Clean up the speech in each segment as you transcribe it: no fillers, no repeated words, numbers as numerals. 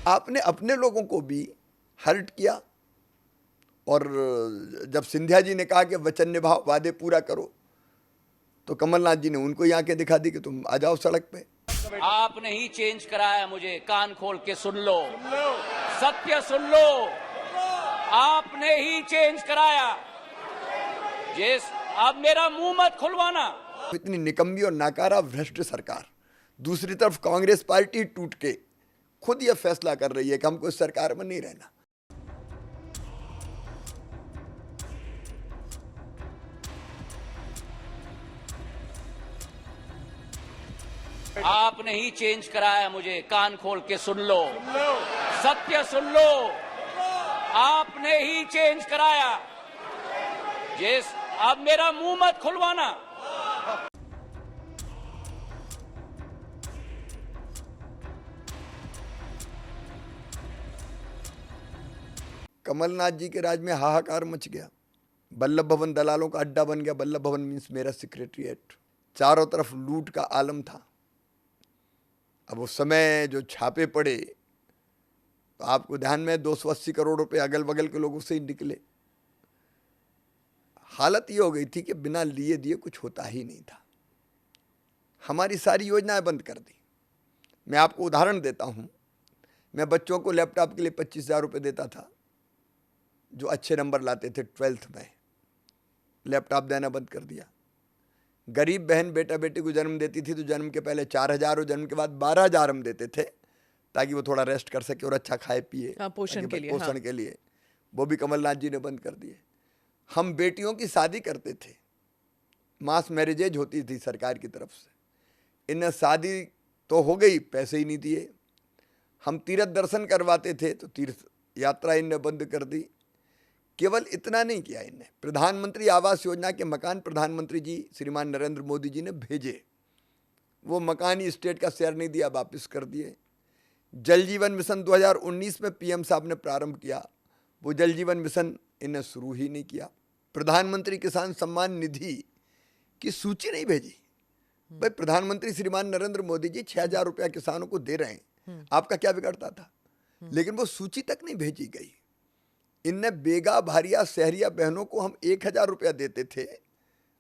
आपने अपने लोगों को भी हर्ट किया। और जब सिंधिया जी ने कहा कि वचन निभाओ, वादे पूरा करो, तो कमलनाथ जी ने उनको ही आंखें दिखा दी कि तुम आ जाओ सड़क पे। आपने ही चेंज कराया, मुझे कान खोल के सुन लो, सत्य सुन लो, आपने ही चेंज कराया। अब मेरा मुंह मत खुलवाना। इतनी निकम्मी और नाकारा भ्रष्ट सरकार, दूसरी तरफ कांग्रेस पार्टी टूट के खुद यह फैसला कर रही है कि हमको इस सरकार में नहीं रहना। आपने ही चेंज कराया, मुझे कान खोल के सुन लो, सत्य सुन लो, आपने ही चेंज कराया। अब मेरा मुंह मत खुलवाना। कमलनाथ जी के राज में हाहाकार मच गया। वल्लभ भवन दलालों का अड्डा बन गया। वल्लभ भवन मीन्स मेरा सेक्रेटरिएट। चारों तरफ लूट का आलम था। अब उस समय जो छापे पड़े तो आपको ध्यान में 280 करोड़ रुपए अगल बगल के लोगों से ही निकले। हालत ये हो गई थी कि बिना लिए दिए कुछ होता ही नहीं था। हमारी सारी योजनाएं बंद कर दी। मैं आपको उदाहरण देता हूं। मैं बच्चों को लैपटॉप के लिए 25,000 रुपये देता था, जो अच्छे नंबर लाते थे 12th में। लैपटॉप देना बंद कर दिया। गरीब बहन बेटा बेटी को जन्म देती थी तो जन्म के पहले 4,000 और जन्म के बाद 12,000 हम देते थे, ताकि वो थोड़ा रेस्ट कर सके और अच्छा खाए पिए, पोषण के लिए। पोषण के लिए। वो भी कमलनाथ जी ने बंद कर दिए। हम बेटियों की शादी करते थे, मास मैरिजेज होती थी सरकार की तरफ से। इन्हें शादी तो हो गई, पैसे ही नहीं दिए। हम तीर्थ दर्शन करवाते थे तो तीर्थ यात्रा इन्हें बंद कर दी। केवल इतना नहीं किया इन्हें, प्रधानमंत्री आवास योजना के मकान प्रधानमंत्री जी श्रीमान नरेंद्र मोदी जी ने भेजे, वो मकान ही स्टेट का शेयर नहीं दिया, वापस कर दिए। जल जीवन मिशन 2019 में पीएम साहब ने प्रारंभ किया, वो जल जीवन मिशन इन्हें शुरू ही नहीं किया। प्रधानमंत्री किसान सम्मान निधि की सूची नहीं भेजी। भाई प्रधानमंत्री श्रीमान नरेंद्र मोदी जी 6,000 रुपया किसानों को दे रहे हैं, आपका क्या बिगड़ता था? लेकिन वो सूची तक नहीं भेजी गई। इनने बेगा भारिया शहरिया बहनों को हम 1,000 रुपया देते थे,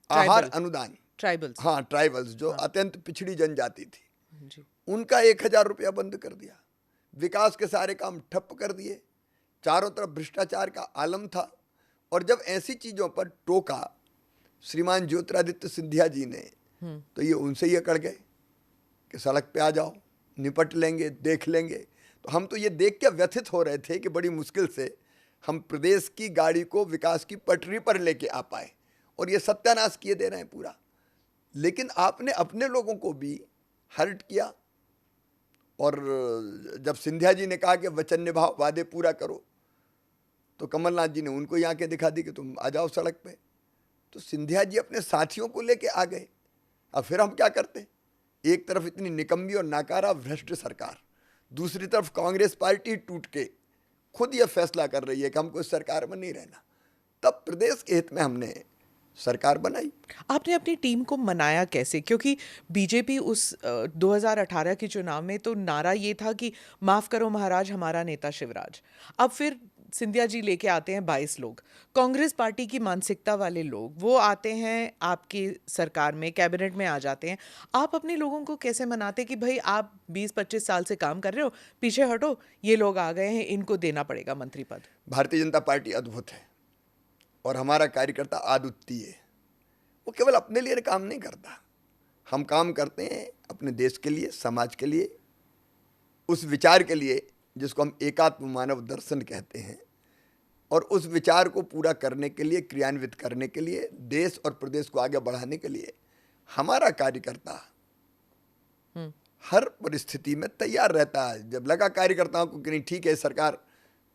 आहार अनुदान। ट्राइबल्स, हाँ ट्राइबल्स, जो अत्यंत पिछड़ी जनजाति थी जी। उनका 1,000 रुपया बंद कर दिया। विकास के सारे काम ठप कर दिए। चारों तरफ भ्रष्टाचार का आलम था। और जब ऐसी चीजों पर टोका श्रीमान ज्योतिरादित्य सिंधिया जी ने, तो ये उनसे ही अकड़ गए कि सड़क पे आ जाओ, निपट लेंगे, देख लेंगे। तो हम तो ये देख के व्यथित हो रहे थे कि बड़ी मुश्किल से हम प्रदेश की गाड़ी को विकास की पटरी पर लेके आ पाए, और ये सत्यानाश किए दे रहे हैं पूरा। लेकिन आपने अपने लोगों को भी हर्ट किया। और जब सिंधिया जी ने कहा कि वचन निभाओ, वादे पूरा करो, तो कमलनाथ जी ने उनको ही आंखें दिखा दी कि तुम आ जाओ सड़क पे। तो सिंधिया जी अपने साथियों को लेके आ गए। अब फिर हम क्या करते? एक तरफ इतनी निकम्मी और नाकारा भ्रष्ट सरकार, दूसरी तरफ कांग्रेस पार्टी टूट के खुद यह फैसला कर रही है कि हमको इस सरकार में नहीं रहना। तब प्रदेश के हित में हमने सरकार बनाई। आपने अपनी टीम को मनाया कैसे? क्योंकि बीजेपी उस 2018 के चुनाव में तो नारा ये था कि माफ करो महाराज हमारा नेता शिवराज। अब फिर सिंधिया जी लेके आते हैं 22 लोग, कांग्रेस पार्टी की मानसिकता वाले लोग, वो आते हैं आपकी सरकार में, कैबिनेट में आ जाते हैं। आप अपने लोगों को कैसे मनाते कि भाई आप 20-25 साल से काम कर रहे हो, पीछे हटो, ये लोग आ गए हैं, इनको देना पड़ेगा मंत्री पद? भारतीय जनता पार्टी अद्भुत है और हमारा कार्यकर्ता अद्वितीय है। वो केवल अपने लिए काम नहीं करता, हम काम करते हैं अपने देश के लिए, समाज के लिए, उस विचार के लिए जिसको हम एकात्म मानव दर्शन कहते हैं। और उस विचार को पूरा करने के लिए, क्रियान्वित करने के लिए, देश और प्रदेश को आगे बढ़ाने के लिए हमारा कार्यकर्ता हर परिस्थिति में तैयार रहता है। जब लगा कार्यकर्ताओं को कि नहीं ठीक है सरकार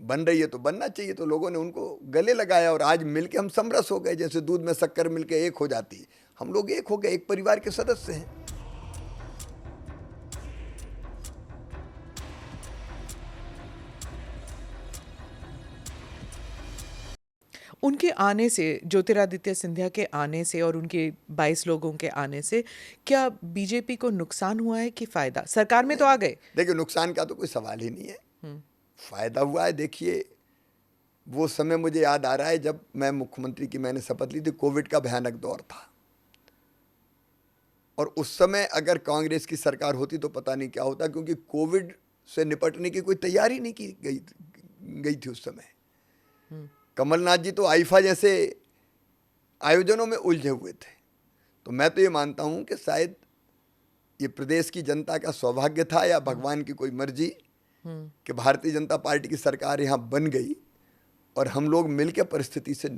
बन रही है तो बनना चाहिए, तो लोगों ने उनको गले लगाया और आज मिलके हम समरस हो गए। जैसे दूध में शक्कर मिलके एक हो जाती है, हम लोग एक हो गए, एक परिवार के सदस्य हैं। उनके आने से, ज्योतिरादित्य सिंधिया के आने से और उनके 22 लोगों के आने से क्या बीजेपी को नुकसान हुआ है कि फायदा? सरकार में तो आ गए। देखिए नुकसान का तो कोई सवाल ही नहीं है। फायदा हुआ है। देखिए, वो समय मुझे याद आ रहा है जब मैं मुख्यमंत्री की मैंने शपथ ली थी, कोविड का भयानक दौर था, और उस समय अगर कांग्रेस की सरकार होती तो पता नहीं क्या होता, क्योंकि कोविड से निपटने की कोई तैयारी नहीं की गई थी उस समय। कमलनाथ जी तो आईफा जैसे आयोजनों में उलझे हुए थे। तो मैं तो ये मानता हूं कि शायद ये प्रदेश की जनता का सौभाग्य था या भगवान की कोई मर्जी कि भारतीय जनता पार्टी की सरकार यहाँ बन गई और हम लोग मिलकर परिस्थिति से